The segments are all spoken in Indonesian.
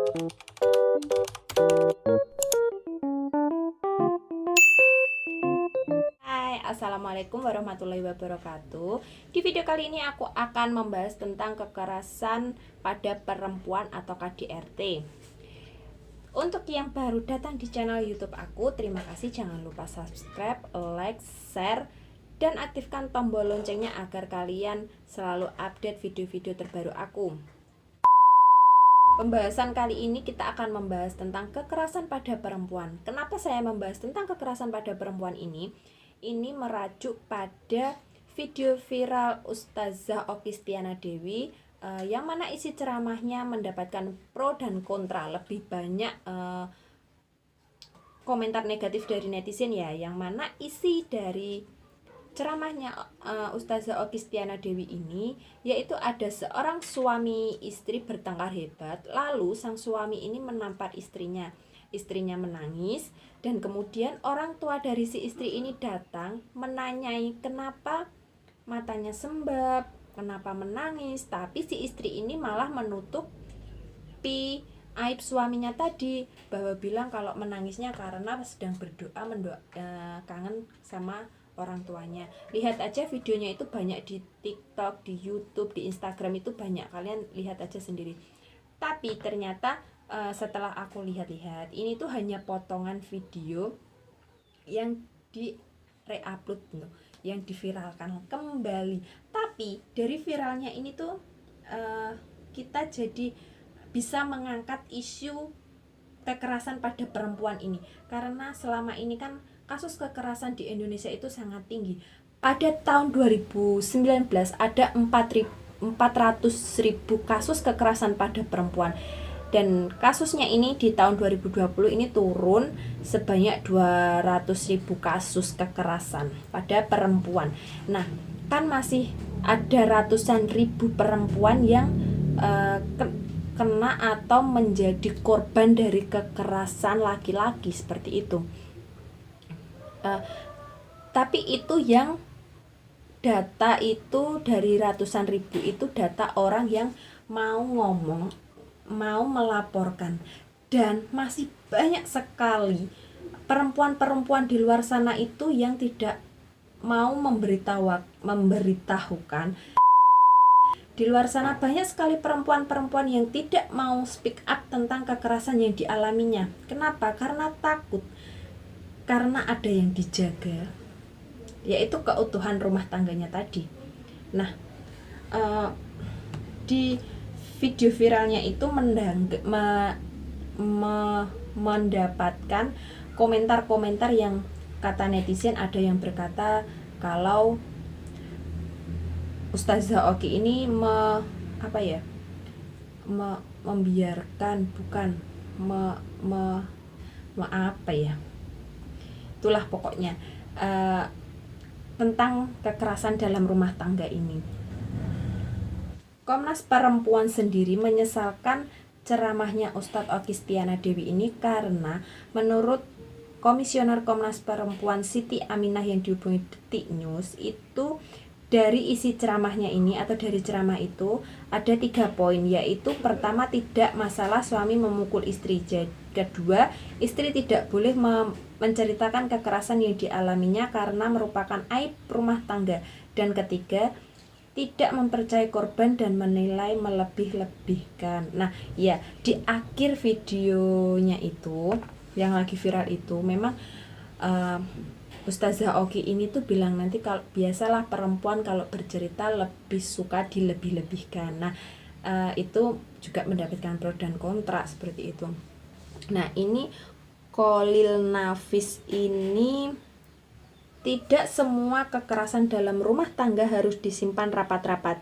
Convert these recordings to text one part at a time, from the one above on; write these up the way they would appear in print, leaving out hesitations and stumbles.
Hai, assalamualaikum warahmatullahi wabarakatuh. Di video kali ini aku akan membahas tentang kekerasan pada perempuan atau KDRT. Untuk yang baru datang di channel YouTube aku, terima kasih. Jangan lupa subscribe, like, share, dan aktifkan tombol loncengnya agar kalian selalu update video-video terbaru aku. Pembahasan kali ini kita akan membahas tentang kekerasan pada perempuan. Kenapa saya membahas tentang kekerasan pada perempuan ini? Ini merajuk pada video viral Ustazah Okisstiana Dewi yang mana isi ceramahnya mendapatkan pro dan kontra. Lebih banyak komentar negatif dari netizen ya, yang mana isi dari ceramahnya Ustazah Okisstiana Dewi ini yaitu ada seorang suami istri bertengkar hebat, lalu sang suami ini menampar istrinya menangis, dan kemudian orang tua dari si istri ini datang menanyai kenapa matanya sembab, kenapa menangis, tapi si istri ini malah menutupi aib suaminya tadi, bahwa bilang kalau menangisnya karena sedang berdoa kangen sama orang tuanya. Lihat aja videonya, itu banyak di TikTok, di YouTube, di Instagram, itu banyak, kalian lihat aja sendiri. Tapi ternyata setelah aku lihat-lihat, ini tuh hanya potongan video yang di re-upload, yang diviralkan kembali. Tapi dari viralnya ini tuh kita jadi bisa mengangkat isu kekerasan pada perempuan ini, karena selama ini kan kasus kekerasan di Indonesia itu sangat tinggi. Pada tahun 2019 ada 400.000 kasus kekerasan pada perempuan, dan kasusnya ini di tahun 2020 ini turun sebanyak 200.000 kasus kekerasan pada perempuan. Nah, kan masih ada ratusan ribu perempuan yang kena atau menjadi korban dari kekerasan laki-laki seperti itu. Tapi itu yang data itu dari ratusan ribu, itu data orang yang mau ngomong, mau melaporkan, dan masih banyak sekali perempuan-perempuan di luar sana itu yang tidak mau memberitahukan. Di luar sana banyak sekali perempuan-perempuan yang tidak mau speak up tentang kekerasan yang dialaminya. Kenapa? Karena takut, karena ada yang dijaga, yaitu keutuhan rumah tangganya tadi. Nah, di video viralnya itu mendapatkan komentar-komentar yang kata netizen, ada yang berkata kalau Ustazah Oki ini membiarkan, bukan itulah pokoknya tentang kekerasan dalam rumah tangga ini. Komnas Perempuan sendiri menyesalkan ceramahnya Ustadz Okisstiana Dewi ini karena menurut Komisioner Komnas Perempuan Siti Aminah yang dihubungi Detik News, itu dari isi ceramahnya ini atau dari ceramah itu ada 3 poin, yaitu pertama, tidak masalah suami memukul istri. Kedua, istri tidak boleh menceritakan kekerasan yang dialaminya karena merupakan aib rumah tangga. Dan ketiga, tidak mempercayai korban dan menilai melebih-lebihkan. Nah ya, di akhir videonya itu yang lagi viral itu memang Ustazah Oki ini tuh bilang nanti kalau biasalah perempuan kalau bercerita lebih suka dilebih-lebihkan. Nah itu juga mendapatkan pro dan kontra seperti itu. Nah ini Khalil Nafis ini, tidak semua kekerasan dalam rumah tangga harus disimpan rapat-rapat.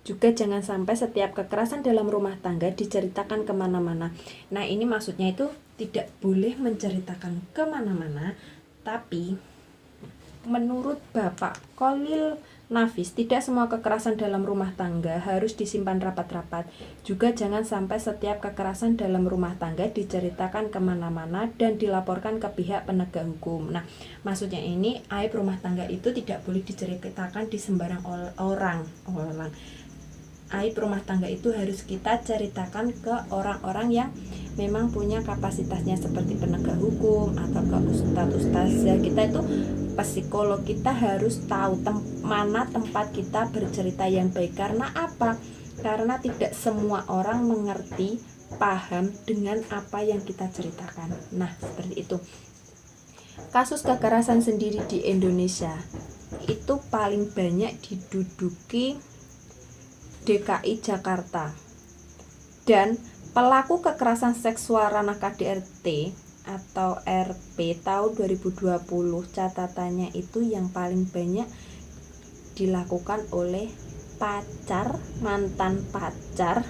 Juga jangan sampai setiap kekerasan dalam rumah tangga diceritakan kemana-mana. Nah ini maksudnya itu tidak boleh menceritakan kemana-mana, tapi menurut Bapak Khalil Nafis, tidak semua kekerasan dalam rumah tangga harus disimpan rapat-rapat. Juga jangan sampai setiap kekerasan dalam rumah tangga diceritakan kemana-mana dan dilaporkan ke pihak penegak hukum. Nah, maksudnya ini aib rumah tangga itu tidak boleh diceritakan di sembarang orang. Aib rumah tangga itu harus kita ceritakan ke orang-orang yang memang punya kapasitasnya seperti penegak hukum atau ke ustadz-ustazah, kita itu psikolog, kita harus tahu mana tempat kita bercerita yang baik. Karena apa? Karena tidak semua orang mengerti, paham dengan apa yang kita ceritakan. Nah, seperti itu. Kasus kekerasan sendiri di Indonesia itu paling banyak diduduki DKI Jakarta. Dan pelaku kekerasan seksual ranah KDRT atau RP tahun 2020 catatannya itu yang paling banyak dilakukan oleh pacar, mantan pacar,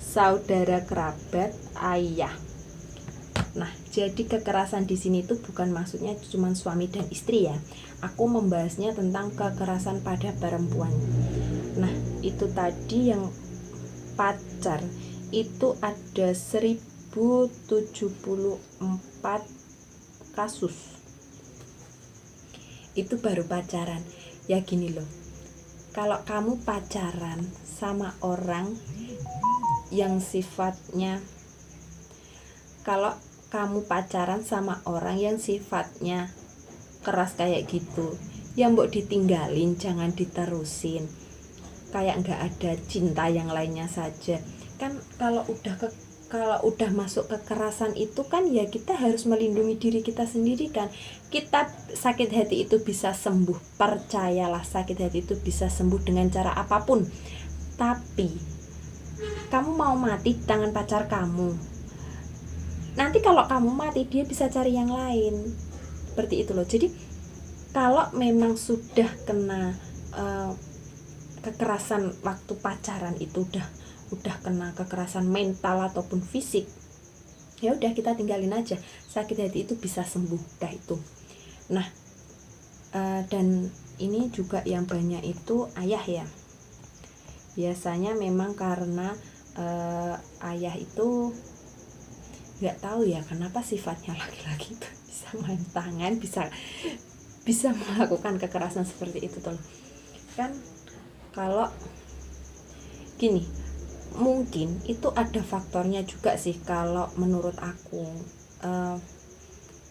saudara kerabat, ayah. Nah, jadi kekerasan di sini itu bukan maksudnya cuma suami dan istri ya. Aku membahasnya tentang kekerasan pada perempuan. Nah, itu tadi yang pacar itu ada 1074 kasus. Itu baru pacaran. Ya gini loh. Kalau kamu pacaran sama orang yang sifatnya keras kayak gitu, ya mbok ditinggalin, jangan diterusin. Kayak nggak ada cinta yang lainnya saja kan. Kalau udah masuk kekerasan itu kan ya kita harus melindungi diri kita sendiri kan. Kita sakit hati itu bisa sembuh, percayalah, sakit hati itu bisa sembuh dengan cara apapun. Tapi kamu mau mati di tangan pacar kamu, nanti kalau kamu mati dia bisa cari yang lain, seperti itu loh. Jadi kalau memang sudah kena kekerasan waktu pacaran itu udah kena kekerasan mental ataupun fisik, ya udah kita tinggalin aja, sakit hati itu bisa sembuh dah itu. Nah, dan ini juga yang banyak itu ayah ya. Biasanya memang karena ayah itu nggak tahu ya kenapa sifatnya laki-laki itu bisa main tangan, bisa melakukan kekerasan seperti itu tuh kan. Kalau gini, mungkin itu ada faktornya juga sih kalau menurut aku.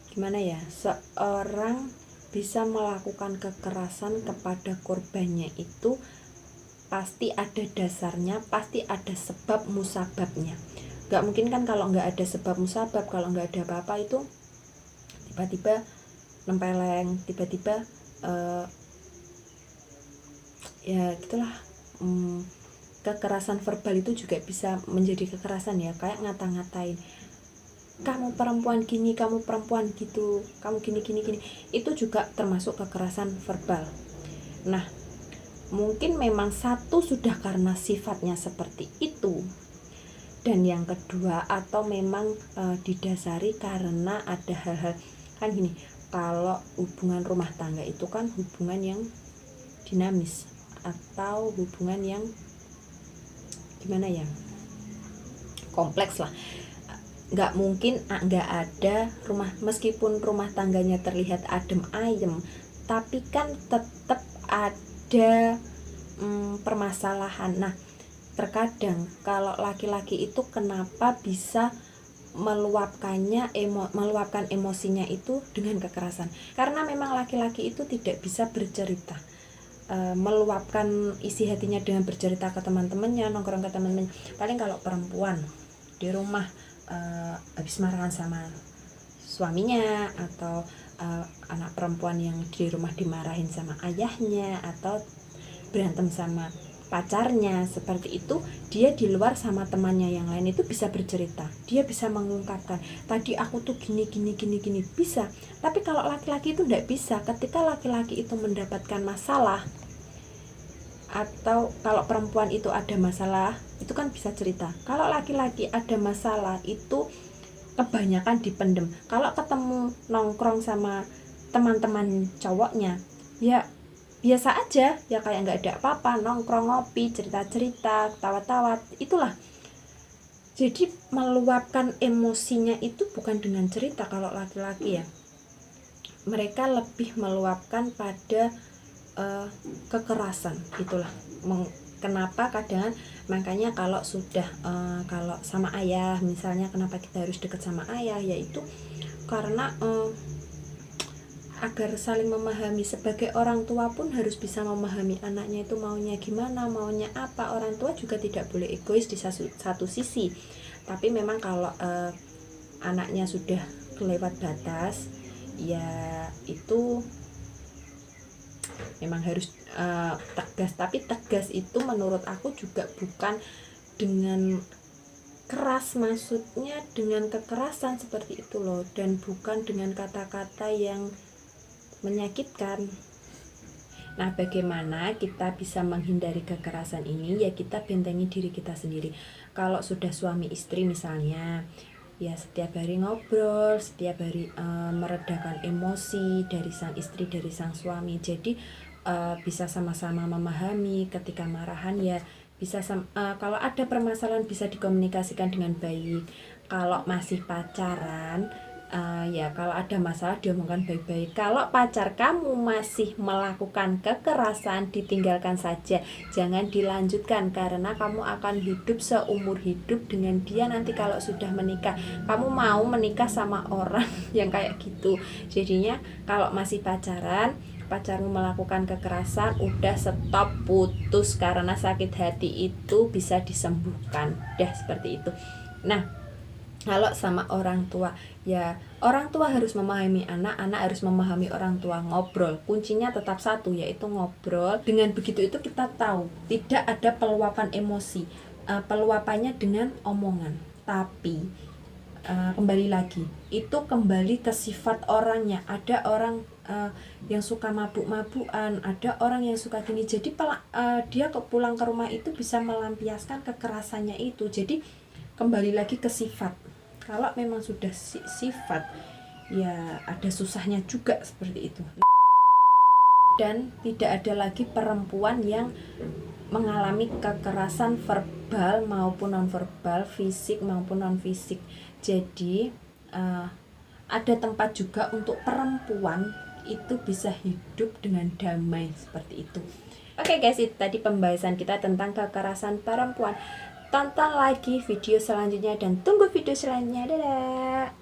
Gimana ya, seorang bisa melakukan kekerasan kepada korbannya itu pasti ada dasarnya, pasti ada sebab musababnya. Gak mungkin kan kalau gak ada sebab musabab, kalau gak ada apa-apa itu tiba-tiba nempeleng, tiba-tiba ya gitulah. Kekerasan verbal itu juga bisa menjadi kekerasan ya, kayak ngata-ngatain, kamu perempuan gini, kamu perempuan gitu, kamu gini. Itu juga termasuk kekerasan verbal. Nah, mungkin memang satu sudah karena sifatnya seperti itu, dan yang kedua atau memang didasari karena ada hal-hal kan gini. Kalau hubungan rumah tangga itu kan hubungan yang dinamis atau hubungan yang gimana ya, kompleks lah. Nggak mungkin nggak ada meskipun rumah tangganya terlihat adem ayem, tapi kan tetap ada permasalahan. Nah, terkadang kalau laki-laki itu kenapa bisa meluapkan emosinya itu dengan kekerasan, karena memang laki-laki itu tidak bisa bercerita, meluapkan isi hatinya dengan bercerita ke teman-temannya, nongkrong ke teman-temannya. Paling kalau perempuan di rumah habis marahan sama suaminya, atau anak perempuan yang di rumah dimarahin sama ayahnya, atau berantem sama pacarnya, seperti itu, dia di luar sama temannya yang lain itu bisa bercerita, dia bisa mengungkapkan, tadi aku tuh gini, bisa. Tapi kalau laki-laki itu tidak bisa. Ketika laki-laki itu mendapatkan masalah, atau kalau perempuan itu ada masalah, itu kan bisa cerita. Kalau laki-laki ada masalah itu kebanyakan dipendem. Kalau ketemu nongkrong sama teman-teman cowoknya, ya biasa aja, ya kayak nggak ada apa-apa, nongkrong, ngopi, cerita-cerita, tawa-tawa, itulah. Jadi meluapkan emosinya itu bukan dengan cerita. Kalau laki-laki ya, mereka lebih meluapkan pada kekerasan, itulah, Kenapa kadang, makanya kalau sudah kalau sama ayah misalnya, kenapa kita harus dekat sama ayah, yaitu karena agar saling memahami. Sebagai orang tua pun harus bisa memahami anaknya itu maunya gimana, maunya apa. Orang tua juga tidak boleh egois di satu sisi, tapi memang kalau anaknya sudah kelewat batas, ya itu memang harus tegas. Tapi tegas itu menurut aku juga bukan dengan keras, maksudnya dengan kekerasan seperti itu loh, dan bukan dengan kata-kata yang menyakitkan. Nah, bagaimana kita bisa menghindari kekerasan ini? Ya kita bentengi diri kita sendiri. Kalau sudah suami istri misalnya, ya setiap hari ngobrol, setiap hari meredakan emosi dari sang istri, dari sang suami. Jadi bisa sama-sama memahami. Ketika marahan ya bisa kalau ada permasalahan bisa dikomunikasikan dengan baik. Kalau masih pacaran, ya kalau ada masalah diomongkan baik-baik. Kalau pacar kamu masih melakukan kekerasan, ditinggalkan saja, jangan dilanjutkan, karena kamu akan hidup seumur hidup dengan dia. Nanti kalau sudah menikah, kamu mau menikah sama orang yang kayak gitu. Jadinya kalau masih pacaran, pacarmu melakukan kekerasan, udah stop, putus, karena sakit hati itu bisa disembuhkan. Udah seperti itu. Nah, kalau sama orang tua, ya orang tua harus memahami anak, anak harus memahami orang tua. Ngobrol, kuncinya tetap satu, yaitu ngobrol. Dengan begitu itu kita tahu tidak ada peluapan emosi. Peluapannya dengan omongan. Tapi kembali lagi, itu kembali ke sifat orangnya. Ada orang yang suka mabuk-mabukan, ada orang yang suka gini. Jadi dia pulang ke rumah itu bisa melampiaskan kekerasannya itu. Jadi kembali lagi ke sifat. Kalau memang sudah sifat, ya ada susahnya juga seperti itu. Dan tidak ada lagi perempuan yang mengalami kekerasan verbal maupun non-verbal, fisik maupun non-fisik. Jadi ada tempat juga untuk perempuan itu bisa hidup dengan damai seperti itu. Oke guys, itu tadi pembahasan kita tentang kekerasan perempuan. Tonton lagi video selanjutnya dan tunggu video selanjutnya. Dadah.